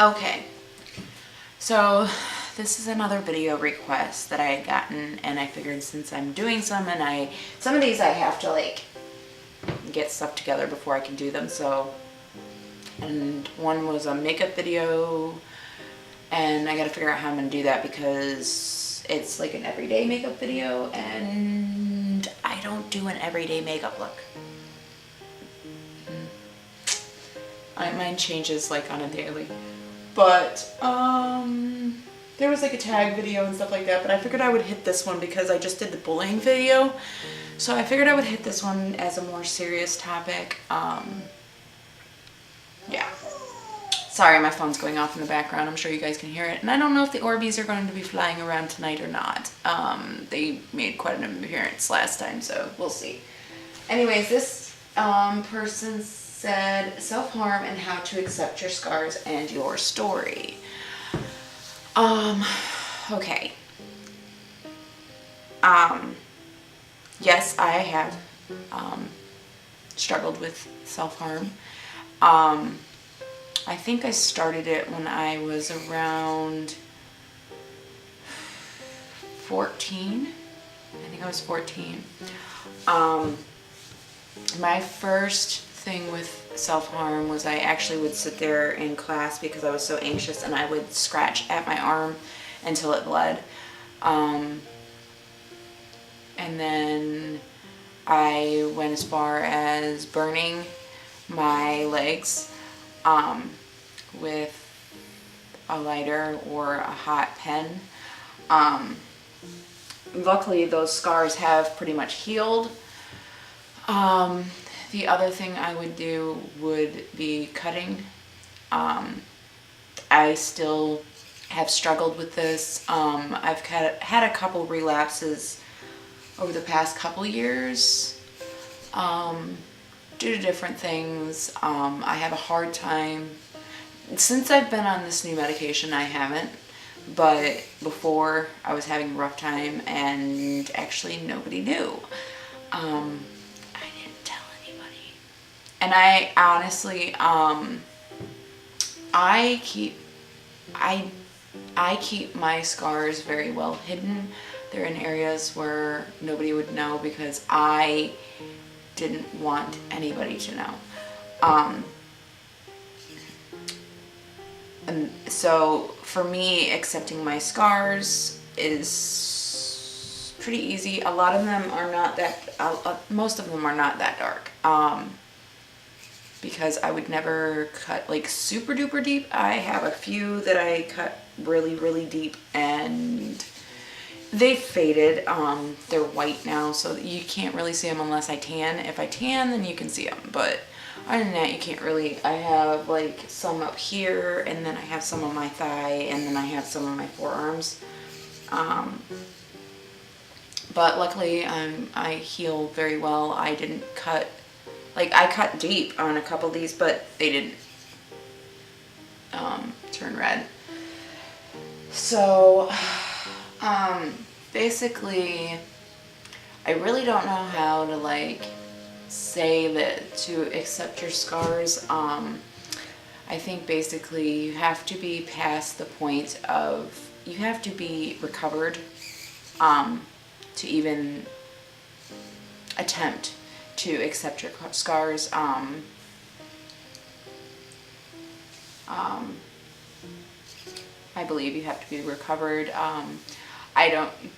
Okay, so this is another video request that I had gotten, and I figured since I'm doing some of these I have to like get stuff together before I can do them. So, and one was a makeup video, and I gotta figure out how I'm gonna do that because it's like an everyday makeup video and I don't do an everyday makeup look. Mine changes like on a daily. But there was like a tag video and stuff like that, but I figured I would hit this one because I just did the bullying video. So I figured I would hit this one as a more serious topic. Yeah. Sorry, my phone's going off in the background. I'm sure you guys can hear it. And I don't know if the Orbeez are going to be flying around tonight or not. They made quite an appearance last time, so we'll see. Anyways, this person said self-harm and how to accept your scars and your story. Okay. Yes, I have struggled with self-harm. I think I started it when I was around 14. I think I was 14. My first thing with self-harm was I actually would sit there in class because I was so anxious and I would scratch at my arm until it bled. And then I went as far as burning my legs with a lighter or a hot pen. Luckily those scars have pretty much healed. The other thing I would do would be cutting. I still have struggled with this. I've had a couple relapses over the past couple years due to different things. I have a hard time. Since I've been on this new medication, I haven't. But before, I was having a rough time and actually nobody knew. And I honestly, I keep my scars very well hidden. They're in areas where nobody would know because I didn't want anybody to know. And so for me, accepting my scars is pretty easy. A lot of them are not that, most of them are not that dark. Because I would never cut like super duper deep. I have a few that I cut really, really deep and they faded. They're white now, so you can't really see them unless I tan. If I tan, then you can see them, but other than that, you can't really. I have like some up here, and then I have some on my thigh, and then I have some on my forearms. But luckily, I heal very well. I didn't cut. Like, I cut deep on a couple of these, but they didn't turn red. So, basically, I really don't know how to, like, say that to accept your scars. I think basically you have to be past the point of, you have to be recovered to even attempt to accept your scars. I believe you have to be recovered.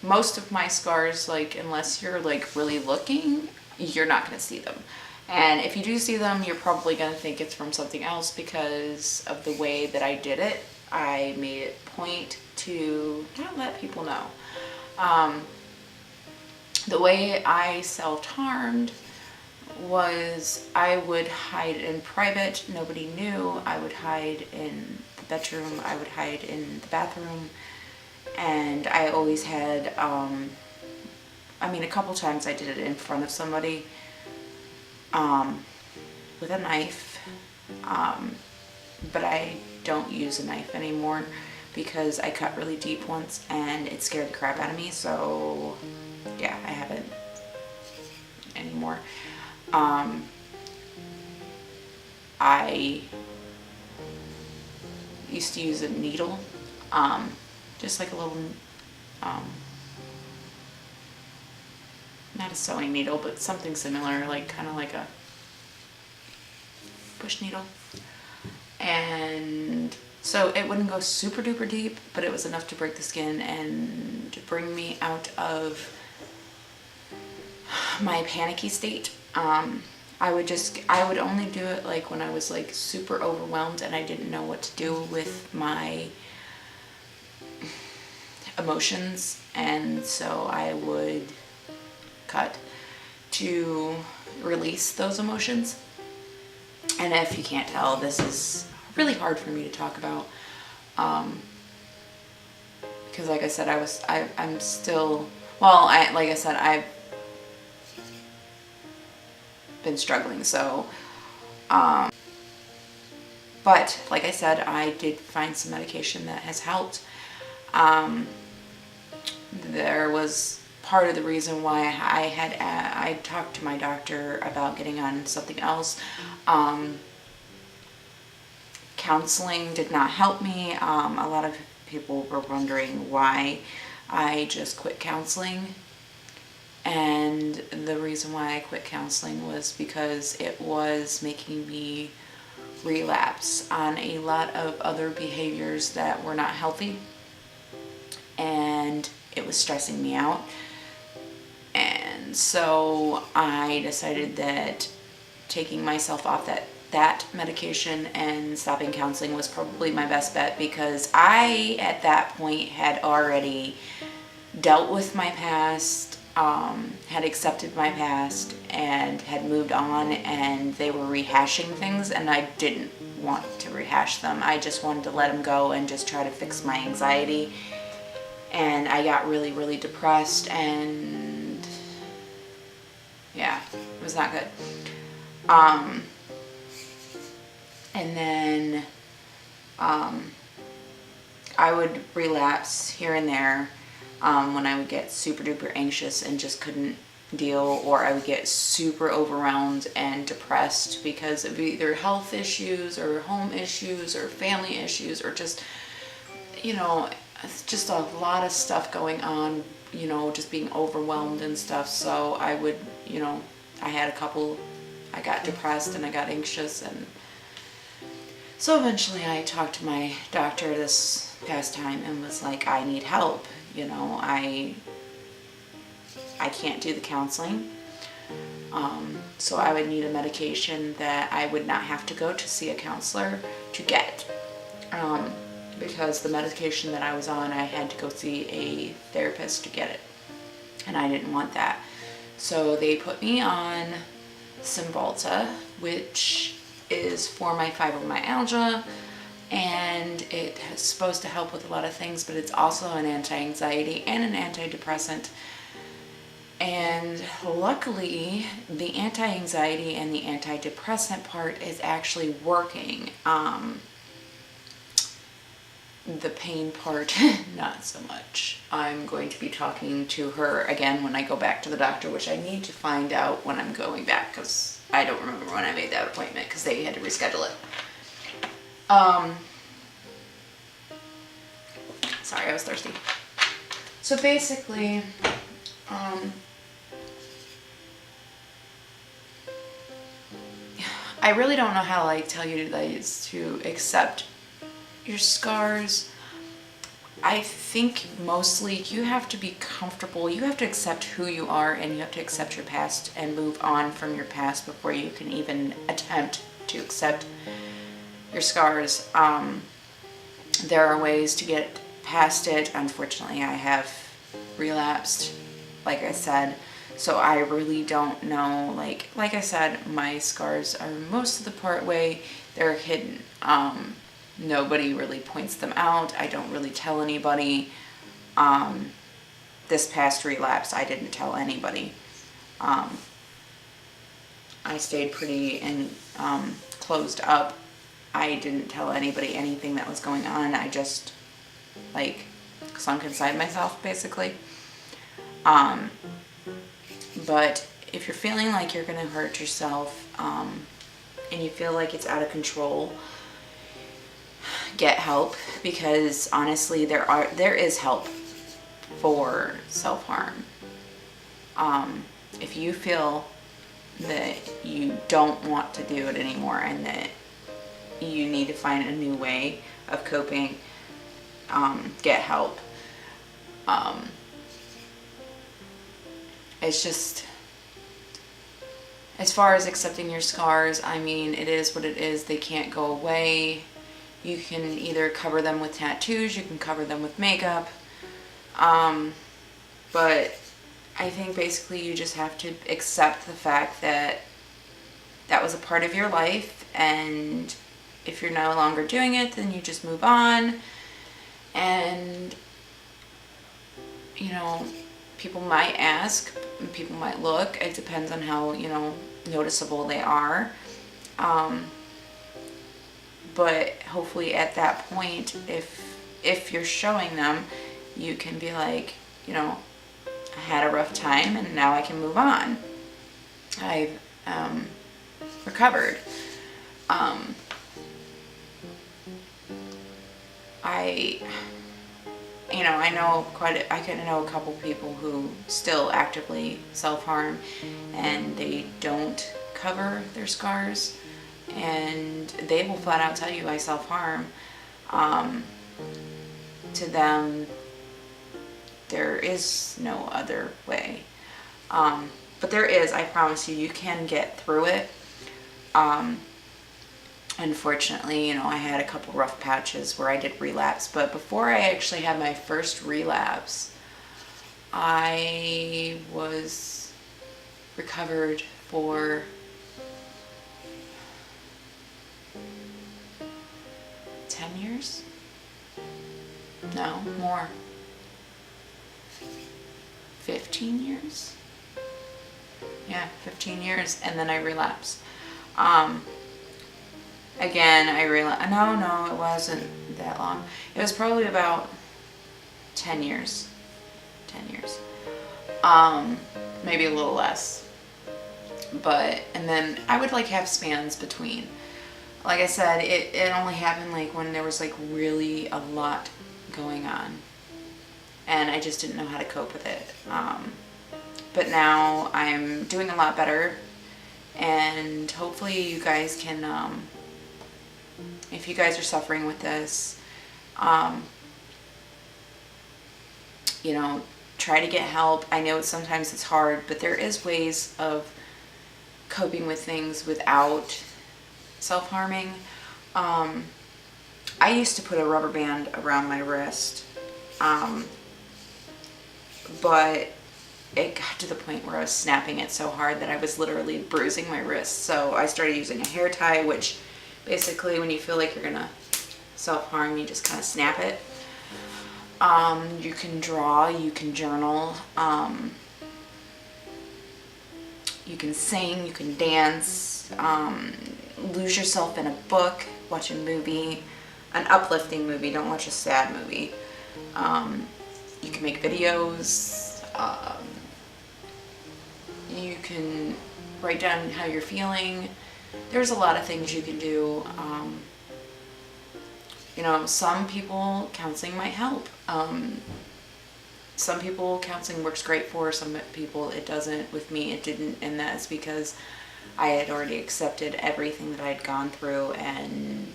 Most of my scars, like, unless you're like really looking, you're not going to see them. And if you do see them, you're probably going to think it's from something else because of the way that I did it. I made it point to not let people know. The way I self-harmed was I would hide in private. Nobody knew. I would hide in the bedroom. I would hide in the bathroom. And I always had, a couple times I did it in front of somebody with a knife. But I don't use a knife anymore because I cut really deep once and it scared the crap out of me. So yeah, I haven't anymore. used to use a needle, just like a little, not a sewing needle, but something similar, like kind of like a push needle. And so it wouldn't go super duper deep, but it was enough to break the skin and to bring me out of my panicky state. I would only do it like when I was like super overwhelmed and I didn't know what to do with my emotions, and so I would cut to release those emotions. And if you can't tell, this is really hard for me to talk about, because like I said, I'm still, well, like I said, I've been struggling, so but like I said, I did find some medication that has helped. There was part of the reason why I talked to my doctor about getting on something else. Counseling did not help me. A lot of people were wondering why I just quit counseling. And the reason why I quit counseling was because it was making me relapse on a lot of other behaviors that were not healthy. And it was stressing me out. And so I decided that taking myself off that medication and stopping counseling was probably my best bet, because I, at that point, had already dealt with my past, had accepted my past, and had moved on, and they were rehashing things, and I didn't want to rehash them. I just wanted to let them go and just try to fix my anxiety. And I got really, really depressed, and yeah, it was not good. And then I would relapse here and there when I would get super duper anxious and just couldn't deal, or I would get super overwhelmed and depressed because of either health issues or home issues or family issues, or just, you know, it's just a lot of stuff going on, you know, just being overwhelmed and stuff. So I would, you know, I got depressed and I got anxious, and so eventually I talked to my doctor this past time and was like, I need help, you know, I can't do the counseling. So I would need a medication that I would not have to go to see a counselor to get. Because the medication that I was on, I had to go see a therapist to get it. And I didn't want that. So they put me on Cymbalta, which is for my fibromyalgia, and it is supposed to help with a lot of things, but it's also an anti-anxiety and an antidepressant. And luckily, the anti-anxiety and the antidepressant part is actually working. The pain part, not so much. I'm going to be talking to her again when I go back to the doctor, which I need to find out when I'm going back, because I don't remember when I made that appointment because they had to reschedule it. Sorry, I was thirsty. So basically, I really don't know how to like tell you guys to accept your scars. I think mostly you have to be comfortable. You have to accept who you are, and you have to accept your past and move on from your past before you can even attempt to accept your scars. There are ways to get past it. Unfortunately, I have relapsed, like I said, so I really don't know. Like I said, my scars are most of the part way, they're hidden. Nobody really points them out. I don't really tell anybody. This past relapse, I didn't tell anybody. I stayed pretty closed up. I didn't tell anybody anything that was going on. I just like sunk inside myself, basically. But if you're feeling like you're gonna hurt yourself, and you feel like it's out of control, get help, because honestly there is help for self-harm. If you feel that you don't want to do it anymore and that you need to find a new way of coping, get help. It's just, as far as accepting your scars, I mean, it is what it is. They can't go away. You can either cover them with tattoos, you can cover them with makeup, but I think basically you just have to accept the fact that that was a part of your life, and if you're no longer doing it, then you just move on. And, you know, people might ask, people might look. It depends on how, you know, noticeable they are. But hopefully at that point, if you're showing them, you can be like, you know, I had a rough time and now I can move on. I've recovered. I can know a couple people who still actively self-harm, and they don't cover their scars, and they will flat out tell you, I self-harm. To them, there is no other way. But there is, I promise you, you can get through it. Unfortunately, you know, I had a couple rough patches where I did relapse, but before I actually had my first relapse, I was recovered for 10 years? No, more. 15 years? Yeah, 15 years, and then I relapsed. Again, I realized, no, it wasn't that long. It was probably about 10 years. 10 years. Maybe a little less. But, and then I would like have spans between. Like I said, it only happened like when there was like really a lot going on. And I just didn't know how to cope with it. But now I'm doing a lot better. And hopefully you guys can, if you guys are suffering with this, you know, try to get help. I know sometimes it's hard, but there is ways of coping with things without self-harming. I used to put a rubber band around my wrist, but it got to the point where I was snapping it so hard that I was literally bruising my wrist. So I started using a hair tie, which basically when you feel like you're gonna self-harm, you just kind of snap it. You can draw, you can journal, you can sing, you can dance, lose yourself in a book, watch a movie, an uplifting movie, don't watch a sad movie. You can make videos, you can write down how you're feeling. There's a lot of things you can do. You know, some people counseling might help. Some people counseling works great for, some people it doesn't. With me it didn't, and that's because I had already accepted everything that I had gone through and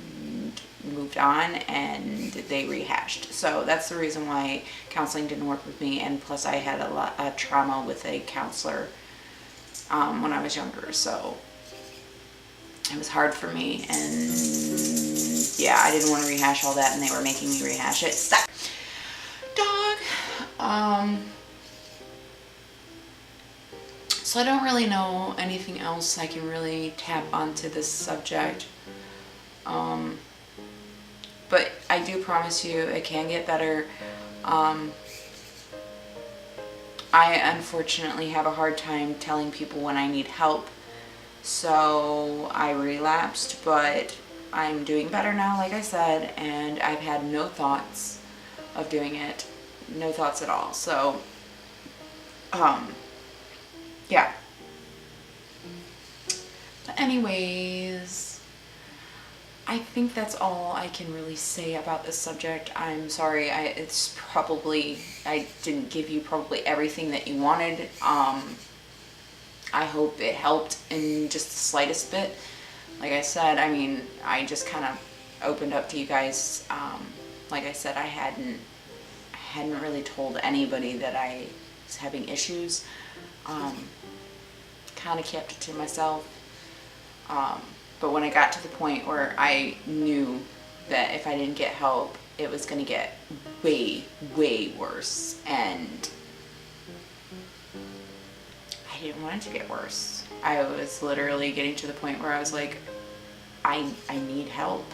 moved on, and they rehashed. So that's the reason why counseling didn't work with me, and plus I had a lot of trauma with a counselor when I was younger, so it was hard for me, and yeah, I didn't want to rehash all that, and they were making me rehash it. Stop. Dog. So I don't really know anything else I can really tap onto this subject. But I do promise you it can get better. I unfortunately have a hard time telling people when I need help. So I relapsed, but I'm doing better now, like I said, and I've had no thoughts of doing it. No thoughts at all. So, yeah. But anyways, I think that's all I can really say about this subject. I'm sorry, I didn't give you probably everything that you wanted. I hope it helped in just the slightest bit. Like I said, I mean, I just kind of opened up to you guys. Like I said, I hadn't really told anybody that I was having issues. Kind of kept it to myself. But when I got to the point where I knew that if I didn't get help, it was going to get way, way worse. And I didn't want it to get worse. I was literally getting to the point where I was like, I need help.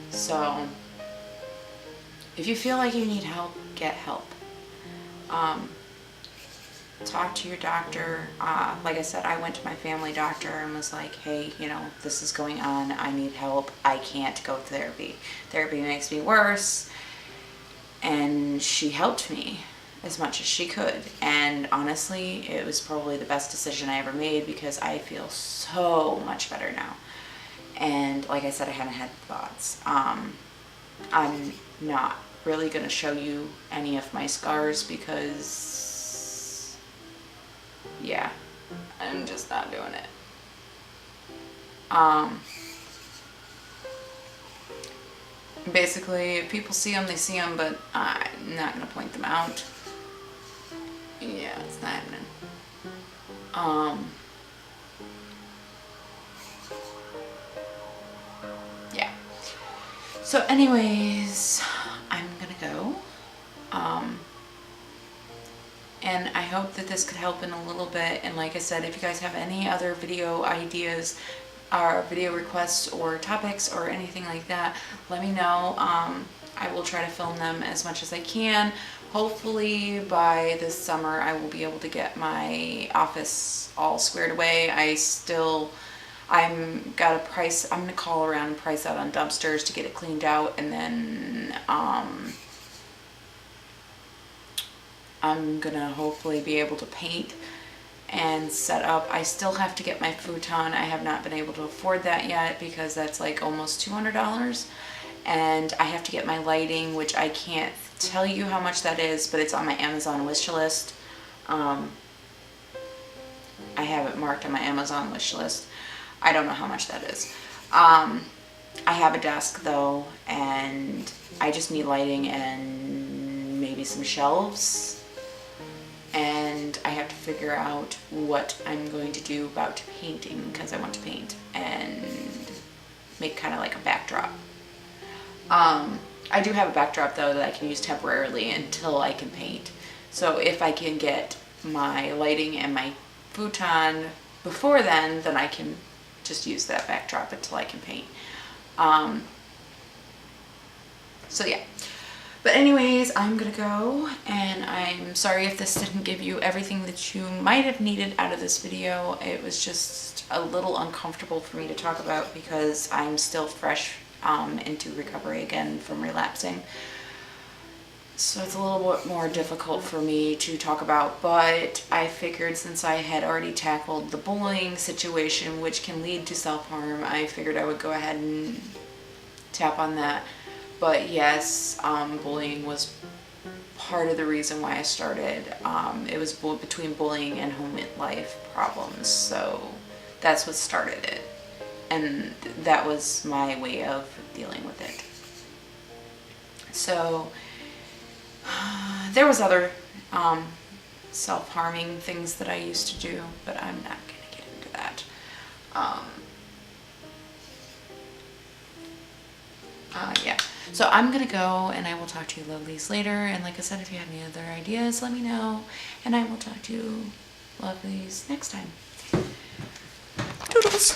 So if you feel like you need help, get help. Talk to your doctor. Like I said, I went to my family doctor and was like, hey, you know, this is going on. I need help. I can't go to therapy. Therapy makes me worse. And she helped me as much as she could. And honestly, it was probably the best decision I ever made because I feel so much better now. And like I said, I haven't had thoughts. I'm not really going to show you any of my scars because, yeah, I'm just not doing it. Basically, if people see them, they see them, but I'm not going to point them out. Yeah, it's not happening. Yeah. So anyways, I'm gonna go. And I hope that this could help in a little bit. And like I said, if you guys have any other video ideas or video requests or topics or anything like that, let me know. I will try to film them as much as I can. Hopefully by this summer I will be able to get my office all squared away. I'm gonna call around and price out on dumpsters to get it cleaned out, and then I'm gonna hopefully be able to paint and set up. I still have to get my futon. I have not been able to afford that yet because that's like almost $200. And I have to get my lighting, which I can't tell you how much that is, but it's on my Amazon wish list. I have it marked on my Amazon wish list. I don't know how much that is. I have a desk though, and I just need lighting and maybe some shelves. And I have to figure out what I'm going to do about painting because I want to paint and make kind of like a backdrop. I do have a backdrop though that I can use temporarily until I can paint. So if I can get my lighting and my futon before then I can just use that backdrop until I can paint. So yeah. But anyways, I'm gonna go, and I'm sorry if this didn't give you everything that you might have needed out of this video. It was just a little uncomfortable for me to talk about because I'm still fresh into recovery again from relapsing. So it's a little bit more difficult for me to talk about, but I figured since I had already tackled the bullying situation, which can lead to self-harm, I figured I would go ahead and tap on that. But yes, bullying was part of the reason why I started. It was between bullying and home life problems, so that's what started it. And that was my way of dealing with it. So there was other self-harming things that I used to do, but I'm not going to get into that. Yeah, so I'm gonna go, and I will talk to you lovelies later. And like I said, if you have any other ideas, let me know, and I will talk to you lovelies next time. Toodles!